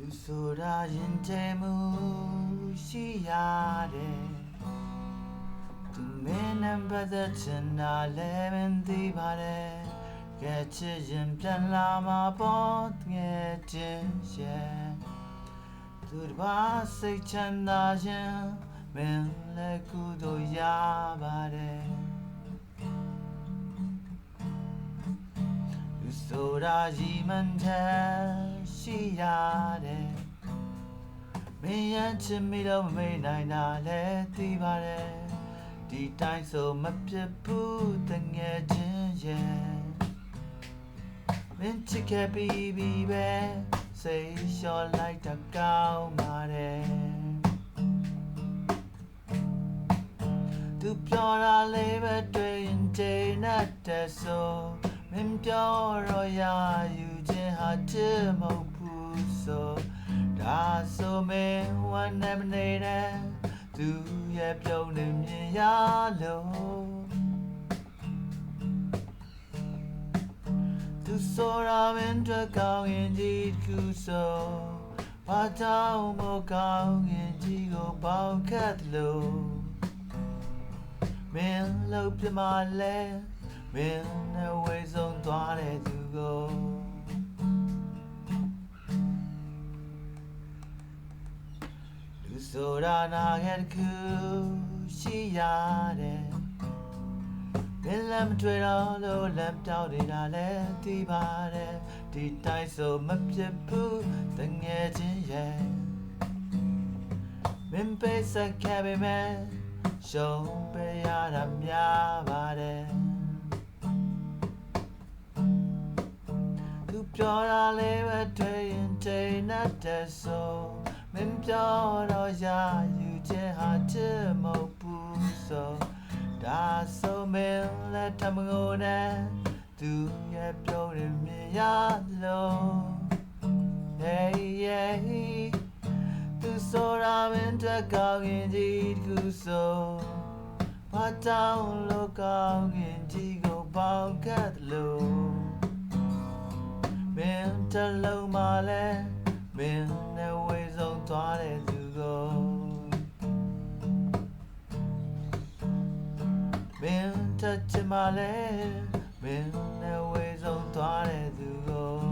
လူဆိုတာရင်ထဲမှုရှိရတယ်သူမင်းနဲ့ပတ်သက်ချင်တာလည်းမသိပါတယ်ကဲချစ်ရင်ပြန်လာမှာပေါ့ငယ်ချင်းရဲ့သူတစ်ပါးစိတ်ချမ်းသာခြင်းမင်းလည်းကုသိုလ်ရပါတယ်လူဆိုတာကြီးမှန်တယ်ရှိရတယ်မင်းရဲ့ချစ်မိတော့မမေ့နိုင်တာလည်းသိပါတယ်ဒီတိုင်းဆိုမဖြစ်ဘူးတငယ်ချင်းရဲ့မင်းချစ်ခဲ့ပြီးပဲစိတ်လျှော့လိုက်တာကောင်းပါတယ်သူပြောတာလေးပဲတွေ့ရင်ချိန်နဲ့တဲ့ဆိုမင်းပြောတော့ရယူခြင်းဟာချစ်မဟုတ်ဘူးဆိုဒါဆိုမင်းဝမ်းနဲ့မနေတဲ့သူရဲ့ပြုံးနေမြင်ရလို့သူဆိုတာမင်းတို့ကောင်းရင်ကြီးကူဆိုဘာကြောင့်မကောင်းရင်ကြီးကိုပေါင်ခတ်လို့မင်းလို့ပြမလဲမင်းနဲ့ဝေးဆုံးသွားတဲ့သူကိုလူဆိုတာနာခဲ့တစ်ခုရှိရတယ်မင်းလည်းမတွေ့တော့လို့လက်တောက်နေတာလည်းသိပါတယ်ဒီတိုင်းဆိုမဖြစ်ဘူးတငယ်ချင်းရဲ့မင်းပေးစက်ခဲ့ပေမဲ့ရှုံးပေးရတာများပါတယ်သူပြောတာလေးပဲတွေ့ရင်ချိန်နဲ့တဲ့ဆိုမင်းပြောတော့ရယူခြင်းဟာချစ်မဟုတ်ဘူးဆိုဒါဆိုမင်းလက်ထမငိုနဲ့သူရဲ့ပြောရင်မြင်ရလို့ Hey yeah သူဆိုတာမင်းတက်ကောင်းရင်ကြီးကူဆိုဘာတောင်းလို့ကောင်းရင်ကြီးကိုပေါင်ကတ်လို့မင်းတလုံးမလဲမင်းနဲ့ဝေးဆုံးသွားတဲ့သူကိုမင်းတချင်မလဲမင်းနဲ့ဝေးဆုံးသွားတဲ့သူကို